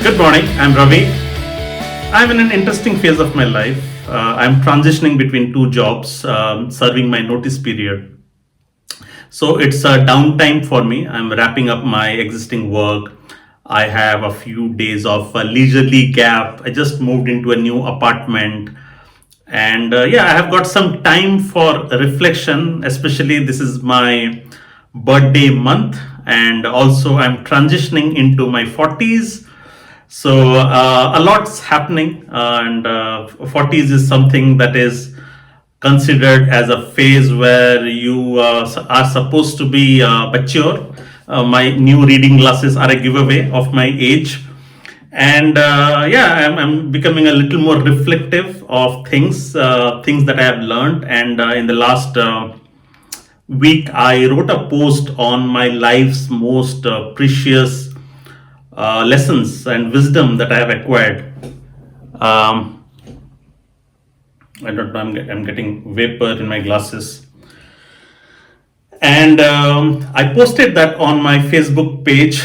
Good morning, I'm Ravi. I'm in an interesting phase of my life. I'm transitioning between two jobs, serving my notice period. So it's a downtime for me. I'm wrapping up my existing work. I have a few days of a leisurely gap. I just moved into a new apartment. And yeah, I have got some time for reflection, especially this is my birthday month. And also, I'm transitioning into my 40s, so a lot's happening, and 40s is something that is considered as a phase where you are supposed to be mature. My new reading glasses are a giveaway of my age, and yeah, I'm becoming a little more reflective of things that I have learned. And in the last week, I wrote a post on my life's most precious lessons and wisdom that I have acquired. Um, I don't know, I'm getting vapor in my glasses. And I posted that on my Facebook page.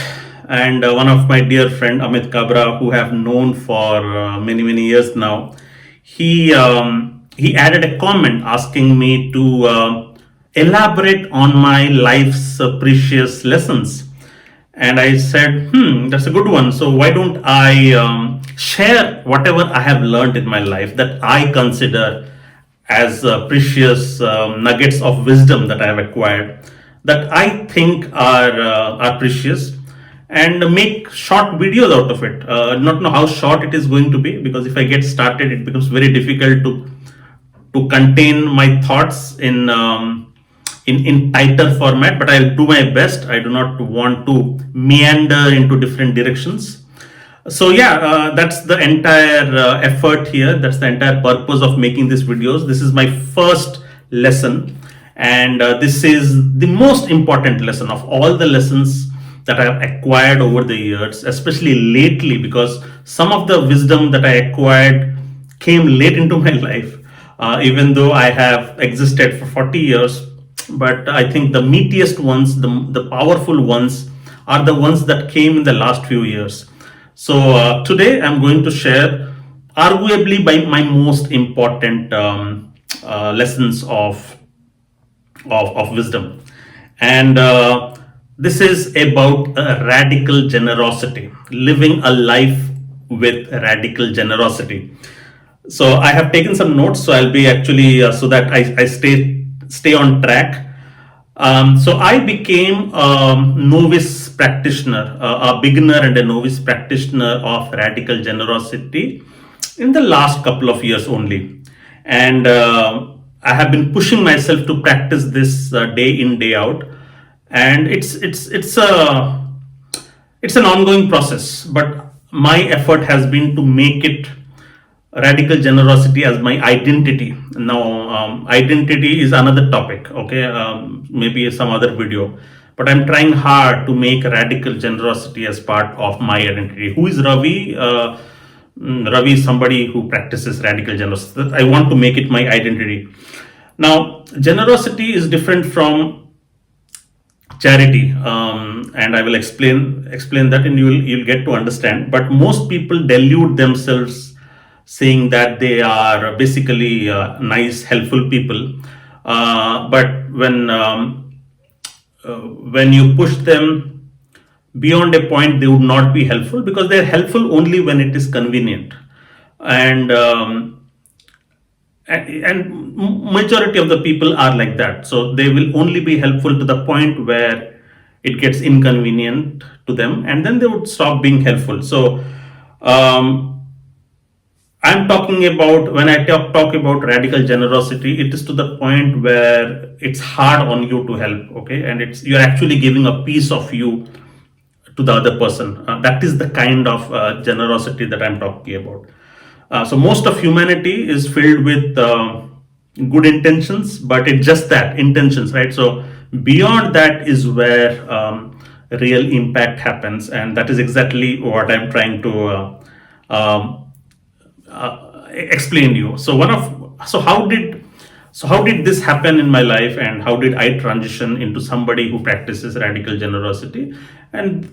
And one of my dear friend Amit Kabra, who have known for many years now, he added a comment asking me to elaborate on my life's precious lessons. And I said, that's a good one. So why don't I share whatever I have learned in my life that I consider as precious nuggets of wisdom that I have acquired, that I think are precious, and make short videos out of it. Not know how short it is going to be, because if I get started, it becomes very difficult to contain my thoughts in tighter format, but I'll do my best. I do not want to meander into different directions. So yeah, that's the entire effort here. That's the entire purpose of making these videos. This is my first lesson, and this is the most important lesson of all the lessons that I have acquired over the years, especially lately, because some of the wisdom that I acquired came late into my life, even though I have existed for 40 years. But I think the meatiest ones, the powerful ones, are the ones that came in the last few years. So today I'm going to share arguably by my most important lessons of wisdom. And this is about radical generosity, living a life with radical generosity. So I have taken some notes, so I'll be actually so that I stay on track. So I became a novice practitioner, a beginner and a novice practitioner of radical generosity in the last couple of years only, and I have been pushing myself to practice this day in day out, and it's an ongoing process. But my effort has been to make it radical generosity as my identity. Now, identity is another topic, okay? Maybe some other video. But I'm trying hard to make radical generosity as part of my identity. Who is Ravi? Ravi is somebody who practices radical generosity. I want to make it my identity. Now, generosity is different from charity, and I will explain that, and you'll get to understand. But most people delude themselves, saying that they are basically nice, helpful people. But when you push them beyond a point, they would not be helpful, because they're helpful only when it is convenient. And majority of the people are like that. So they will only be helpful to the point where it gets inconvenient to them, and then they would stop being helpful. So I'm talking about, when I talk about radical generosity, it is to the point where it's hard on you to help, okay, and you're actually giving a piece of you to the other person. That is the kind of generosity that I'm talking about. So most of humanity is filled with good intentions, but it's just that intentions, right? So beyond that is where real impact happens, and that is exactly what I'm trying to explain to you. So how did this happen in my life, and how did I transition into somebody who practices radical generosity? And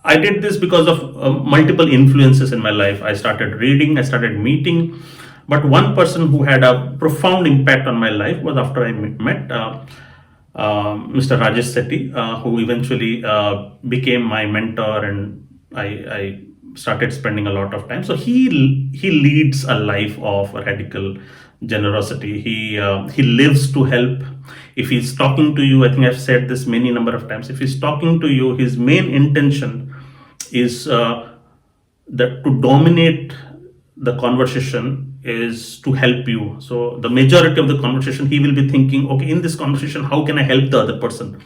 I did this because of multiple influences in my life. I started reading, I started meeting, but one person who had a profound impact on my life was after I met Mr. Rajesh Sethi, who eventually became my mentor, and I started spending a lot of time. So he leads a life of radical generosity. He lives to help. If he's talking to you, I think I've said this many number of times. If he's talking to you, his main intention is that to dominate the conversation is to help you. So the majority of the conversation, he will be thinking, okay, in this conversation, how can I help the other person?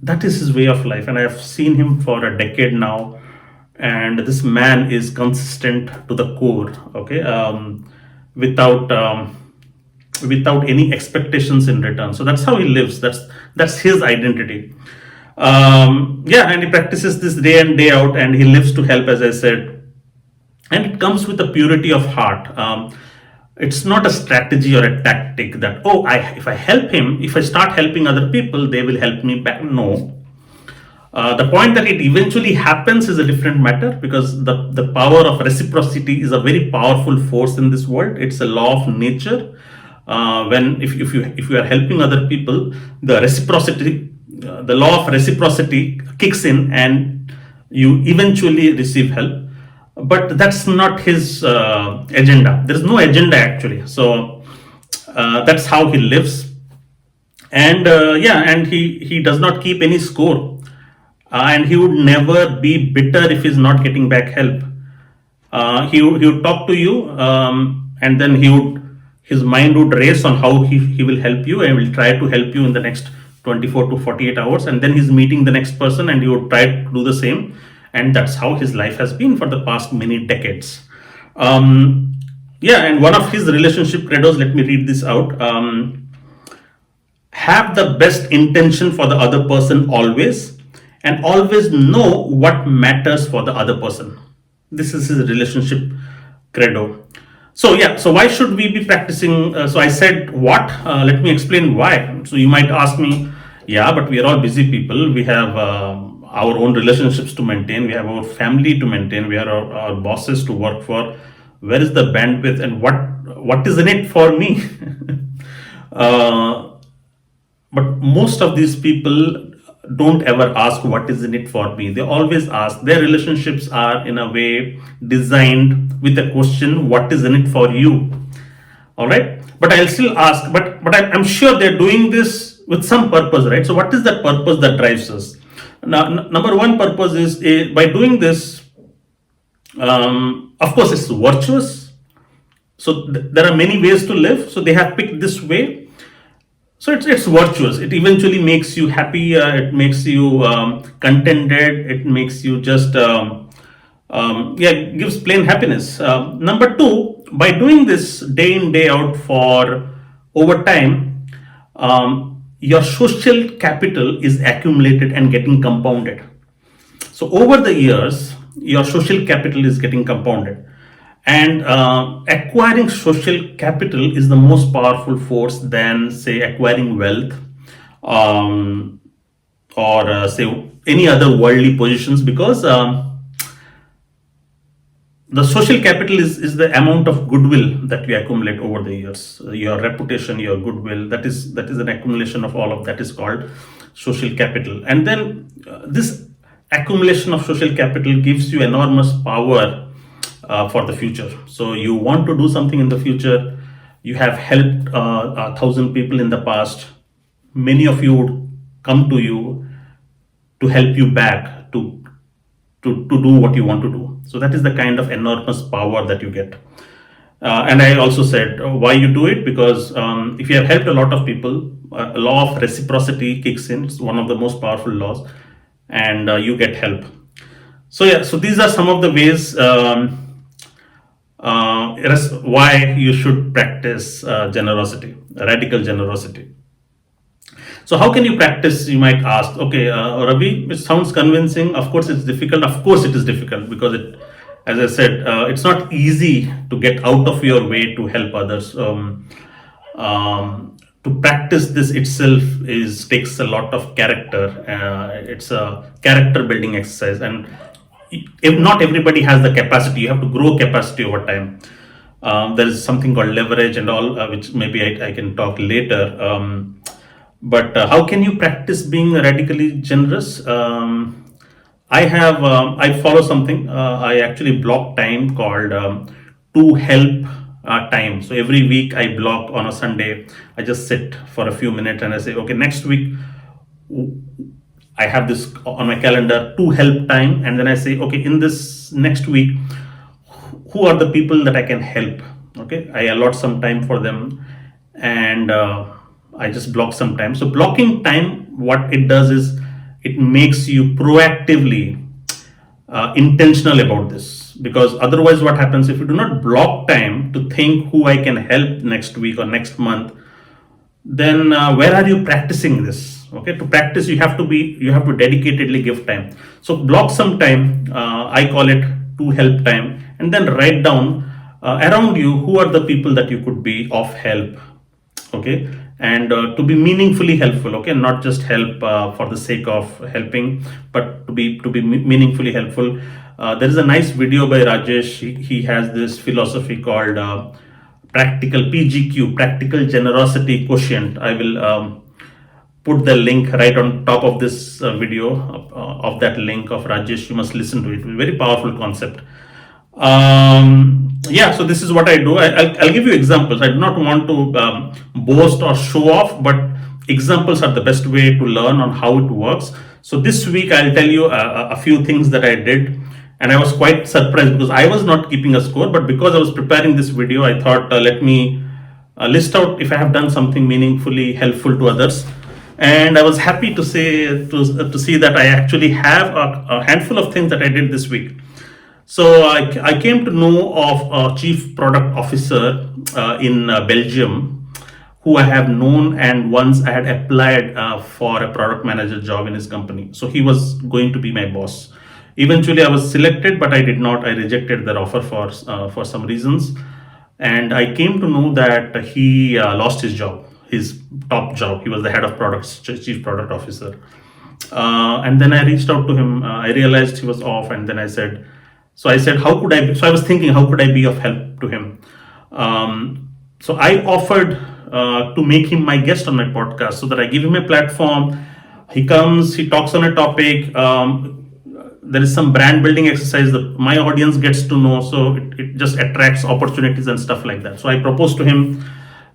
That is his way of life, and I have seen him for a decade now, and this man is consistent to the core. Okay, without without any expectations in return. So that's how he lives. That's his identity. Yeah, and he practices this day in day out, and he lives to help, as I said, and it comes with a purity of heart. It's not a strategy or a tactic that, oh, if I help him, if I start helping other people, they will help me back. No, the point that it eventually happens is a different matter, because the power of reciprocity is a very powerful force in this world. It's a law of nature. When if you are helping other people, the reciprocity, the law of reciprocity kicks in, and you eventually receive help. But that's not his agenda. There is no agenda actually. So that's how he lives, and yeah, and he does not keep any score, and he would never be bitter if he's not getting back help. He would talk to you, and then his mind would race on how he will help you, and will try to help you in the next 24 to 48 hours, and then he's meeting the next person, and he would try to do the same. And that's how his life has been for the past many decades. Yeah, and one of his relationship credos, let me read this out. Have the best intention for the other person always, and always know what matters for the other person. This is his relationship credo. So yeah, so why should we be practicing? So I said what? Let me explain why. So you might ask me, yeah, but we are all busy people. We have our own relationships to maintain. We have our family to maintain. We have our bosses to work for. Where is the bandwidth, and what is in it for me? But most of these people don't ever ask what is in it for me. They always ask. Their relationships are in a way designed with the question, what is in it for you? All right, but I'll still ask. But I'm sure they're doing this with some purpose, right? So what is that purpose that drives us? Now, number one purpose is by doing this. Of course, it's virtuous. So there are many ways to live. So they have picked this way. So it's virtuous. It eventually makes you happy. It makes you contented. It makes you just yeah, gives plain happiness. Number two, by doing this day in day out for over time, your social capital is accumulated and getting compounded. So over the years, your social capital is getting compounded, and acquiring social capital is the most powerful force than, say, acquiring wealth, or say any other worldly positions, because the social capital is the amount of goodwill that you accumulate over the years. Your reputation, your goodwill, that is an accumulation of all of that, is called social capital. And then this accumulation of social capital gives you enormous power for the future. So you want to do something in the future. You have helped 1,000 people in the past. Many of you would come to you to help you back to do what you want to do. So that is the kind of enormous power that you get. And I also said why you do it, because if you have helped a lot of people, a law of reciprocity kicks in. It's one of the most powerful laws, and you get help. So yeah, so these are some of the ways why you should practice generosity, radical generosity. So how can you practice, you might ask? Okay, Ravi, it sounds convincing. Of course it's difficult. Of course it is difficult, because it, as I said, it's not easy to get out of your way to help others. to practice this itself is takes a lot of character. It's a character building exercise, and if not everybody has the capacity, you have to grow capacity over time. There is something called leverage and all, which maybe I can talk later. But how can you practice being radically generous? I follow something. I actually block time called to help time. So every week I block on a Sunday. I just sit for a few minutes and I say, okay, next week I have this on my calendar to help time, and then I say, okay, in this next week, who are the people that I can help? Okay, I allot some time for them, and I just block some time. So blocking time, what it does is it makes you proactively intentional about this, because otherwise what happens if you do not block time to think who I can help next week or next month, then where are you practicing this? Okay, to practice you have to dedicatedly give time. So block some time, I call it to help time, and then write down around you who are the people that you could be of help. Okay, and to be meaningfully helpful. Okay, not just help for the sake of helping, but to be meaningfully helpful. There is a nice video by Rajesh. He has this philosophy called practical PGQ, practical generosity quotient. I will put the link right on top of this video of that link of Rajesh. You must listen to it. Very powerful concept. Yeah, so this is what I do. I'll give you examples. I do not want to boast or show off, but examples are the best way to learn on how it works. So this week I'll tell you a few things that I did, and I was quite surprised because I was not keeping a score, but because I was preparing this video, I thought let me list out if I have done something meaningfully helpful to others. And I was happy to say to see that I actually have a handful of things that I did this week. So I came to know of a chief product officer in Belgium, who I have known, and once I had applied for a product manager job in his company. So he was going to be my boss. Eventually I was selected, but I did not. I rejected their offer for some reasons. And I came to know that he lost his job, his top job. He was the head of products, chief product officer. And then I reached out to him. I realized he was off, and then I said, how could I? So I was thinking, how could I be of help to him? So I offered to make him my guest on my podcast, so that I give him a platform. He comes, he talks on a topic. There is some brand building exercise that my audience gets to know, so it just attracts opportunities and stuff like that. So I proposed to him.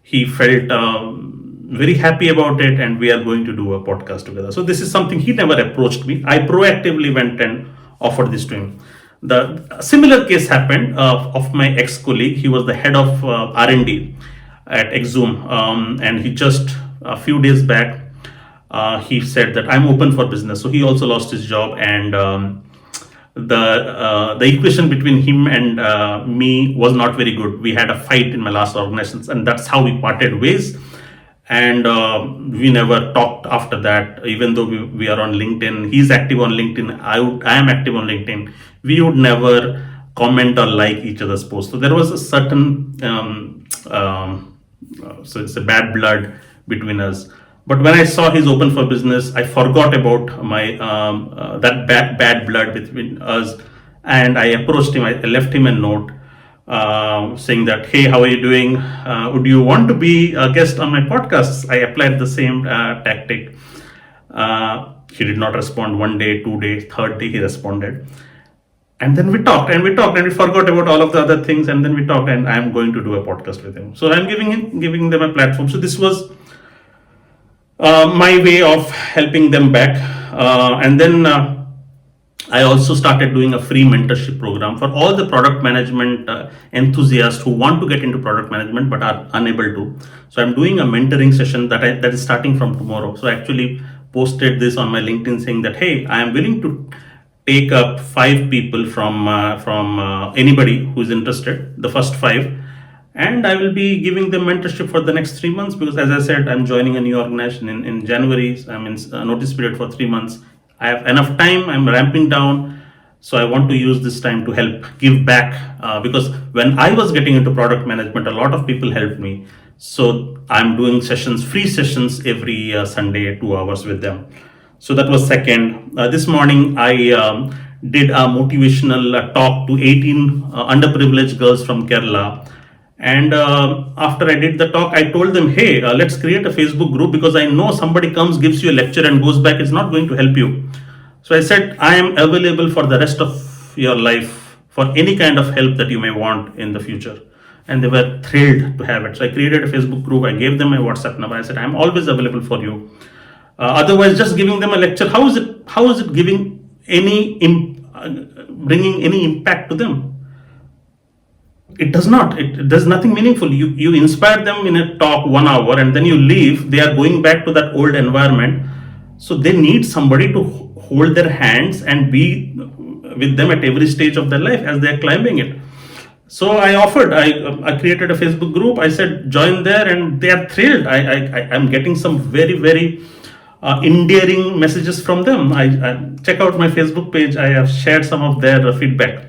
He felt very happy about it, and we are going to do a podcast together. So this is something he never approached me. I proactively went and offered this to him. The similar case happened of my ex-colleague. He was the head of R&D at Exum, and he just a few days back he said that I'm open for business. So he also lost his job, and the equation between him and me was not very good. We had a fight in my last organizations, and that's how we parted ways. And we never talked after that, even though we are on LinkedIn. He's active on LinkedIn. I am active on LinkedIn. We would never comment or like each other's posts. So there was a certain, so it's a bad blood between us. But when I saw he's open for business, I forgot about my that bad blood between us, and I approached him. I left him a note saying that, hey, how are you doing? Would you want to be a guest on my podcast? I applied the same tactic. He did not respond. 1 day, 2 days, third day he responded. And then we talked and we forgot about all of the other things. And then we talked, and I'm going to do a podcast with him. So I'm giving them a platform. So this was my way of helping them back. And then I also started doing a free mentorship program for all the product management enthusiasts who want to get into product management but are unable to. So I'm doing a mentoring session that is starting from tomorrow. So I actually posted this on my LinkedIn saying that, hey, I am willing to take up 5 people from anybody who is interested, the first 5, and I will be giving them mentorship for the next 3 months, because as I said, I'm joining a new organization in January. I'm in a notice period for 3 months. I have enough time. I'm ramping down. So I want to use this time to help give back, because when I was getting into product management, a lot of people helped me. So I'm doing sessions, free sessions every Sunday, 2 hours with them. So that was second. This morning I did a motivational talk to 18 underprivileged girls from Kerala. And after I did the talk, I told them, hey, let's create a Facebook group, because I know somebody comes, gives you a lecture and goes back, it's not going to help you. So I said, I am available for the rest of your life for any kind of help that you may want in the future. And they were thrilled to have it. So I created a Facebook group. I gave them my WhatsApp number. I said, I'm always available for you. Otherwise, just giving them a lecture, how is it? How is it giving bringing any impact to them? It does not. It does nothing meaningful. You inspire them in a talk 1 hour, and then you leave. They are going back to that old environment. So they need somebody to hold their hands and be with them at every stage of their life as they are climbing it. So I created a Facebook group. I said, join there, and they are thrilled. I'm getting some very, very endearing messages from them. I check out my Facebook page. I have shared some of their feedback.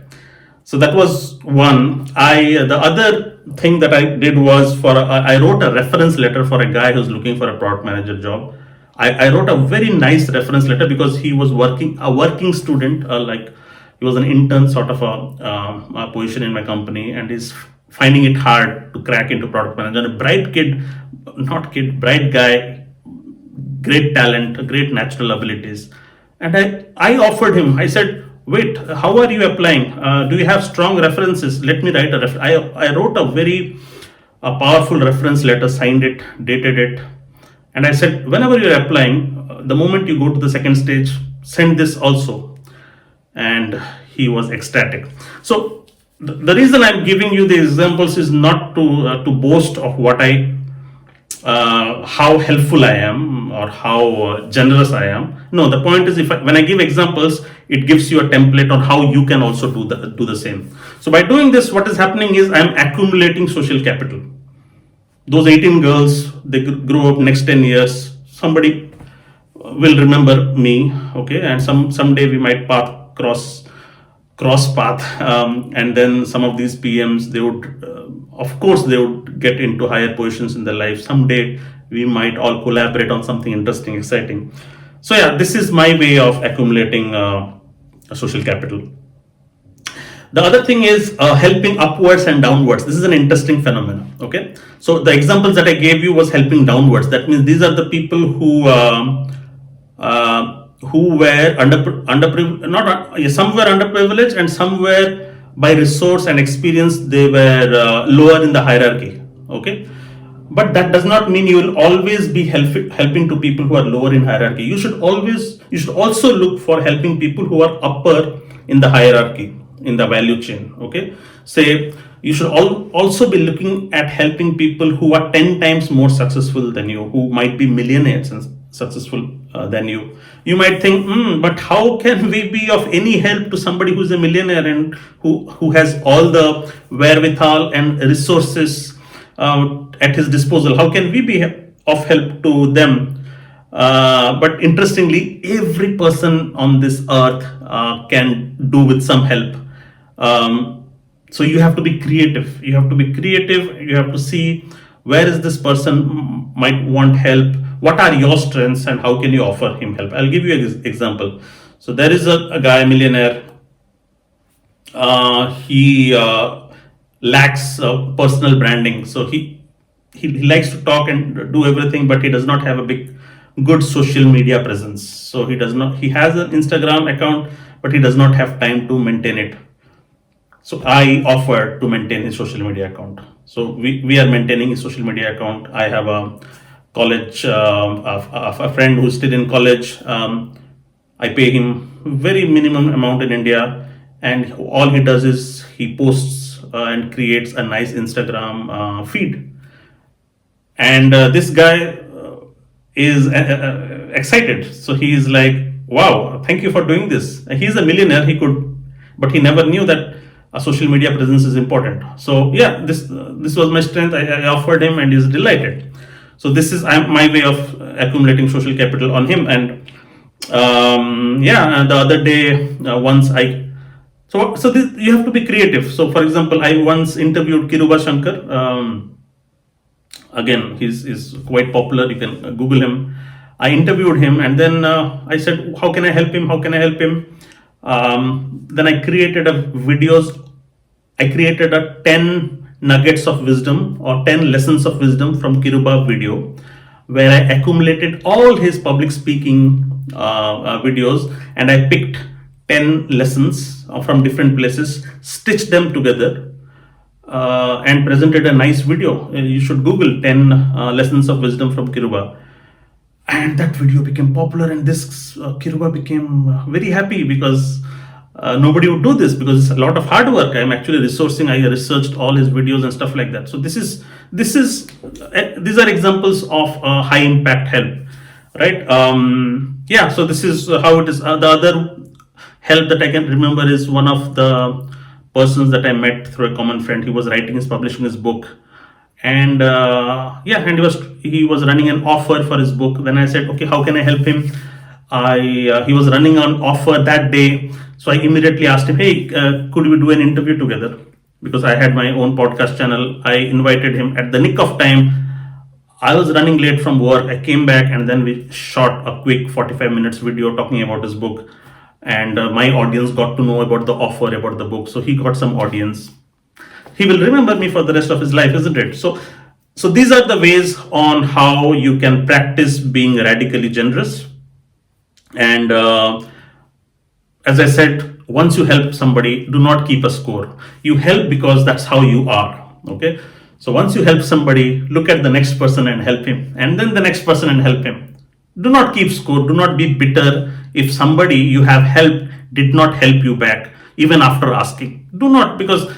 So that was one. The other thing that I did was I wrote a reference letter for a guy who's looking for a product manager job. I wrote a very nice reference letter because he was a working student, like he was an intern sort of a position in my company, and is finding it hard to crack into product manager. A bright kid, bright guy, great talent, great natural abilities. And I offered him, I said, wait, how are you applying? Do you have strong references? Let me write I wrote a very powerful reference letter, signed it, dated it. And I said, whenever you're applying, the moment you go to the second stage, send this also. And he was ecstatic. So the reason I'm giving you the examples is not to boast of what how helpful I am or how generous I am. No, the point is, when I give examples, it gives you a template on how you can also do the same. So by doing this, what is happening is I'm accumulating social capital. Those 18 girls, they grow up next 10 years. Somebody will remember me, okay, and someday we might cross path, and then some of these PMs, they would, of course, they would get into higher positions in their life. Someday we might all collaborate on something interesting, exciting. So yeah, this is my way of accumulating social capital. The other thing is helping upwards and downwards. This is an interesting phenomenon. Okay, so the examples that I gave you was helping downwards. That means these are the people who were some were underprivileged, and some were by resource and experience they were lower in the hierarchy. Okay, but that does not mean you will always be helping to people who are lower in hierarchy. You should also look for helping people who are upper in the hierarchy, in the value chain. Okay, say you should also be looking at helping people who are 10 times more successful than you, who might be millionaires and successful than you. You might think, but how can we be of any help to somebody who's a millionaire and who has all the wherewithal and resources at his disposal? How can we be of help to them? But interestingly, every person on this earth can do with some help. So you have to be creative. You have to see where is this person might want help. What are your strengths and how can you offer him help? I'll give you an example. So there is a guy, millionaire. He lacks personal branding. So he likes to talk and do everything, but he does not have a good social media presence. So he has an Instagram account, but he does not have time to maintain it. So I offer to maintain his social media account. So we are maintaining his social media account. I have a college, a friend who's still in college. I pay him very minimum amount in India, and all he does is he posts and creates a nice Instagram feed. And this guy is excited. So he is like, wow, thank you for doing this. He's a millionaire. But he never knew that a social media presence is important. So yeah, this was my strength. I offered him, and he's delighted. So this is my way of accumulating social capital on him. And the other day, you have to be creative. So for example, I once interviewed Kiruba Shankar, Again, he's quite popular. You can Google him. I interviewed him, and then I said, "How can I help him? How can I help him?" Then I created a videos. I created a 10 nuggets of wisdom or 10 lessons of wisdom from Kiruba video, where I accumulated all his public speaking videos, and I picked 10 lessons from different places, stitched them together, and presented a nice video. You should Google 10 lessons of wisdom from Kiruba. And that video became popular, and this Kiruba became very happy because nobody would do this because it's a lot of hard work. I'm actually resourcing. I researched all his videos and stuff like that. So these are examples of high impact help, right? Yeah. So this is how it is. The other help that I can remember is one of the persons that I met through a common friend. He was publishing his book, and yeah, and he was running an offer for his book. Then I said, okay, how can I help him? He was running an offer that day, so I immediately asked him, hey, could we do an interview together? Because I had my own podcast channel. I invited him at the nick of time. I was running late from work. I came back, and then we shot a quick 45 minutes video talking about his book. And my audience got to know about the offer, about the book. So he got some audience. He will remember me for the rest of his life, isn't it? So these are the ways on how you can practice being radically generous. And as I said, once you help somebody, do not keep a score. You help because that's how you are. Okay. So once you help somebody, look at the next person and help him, and then the next person and help him. Do not keep score. Do not be bitter if somebody you have helped did not help you back, even after asking. Do not, because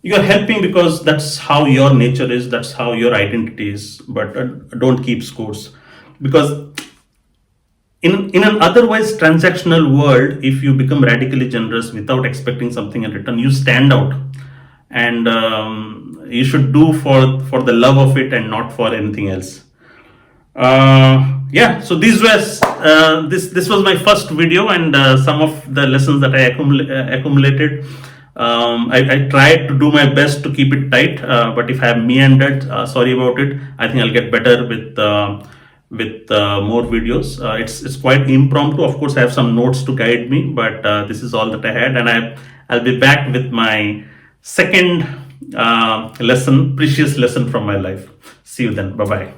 you are helping because that's how your nature is, that's how your identity is. But don't keep scores, because in an otherwise transactional world, if you become radically generous without expecting something in return, you stand out, and you should do for the love of it and not for anything else. Yeah, so this was my first video, and some of the lessons that I accumulated. I tried to do my best to keep it tight, but if I have meandered, sorry about it. I think I'll get better with more videos. It's quite impromptu. Of course, I have some notes to guide me, but this is all that I had, and I'll be back with my second precious lesson from my life. See you then. Bye bye.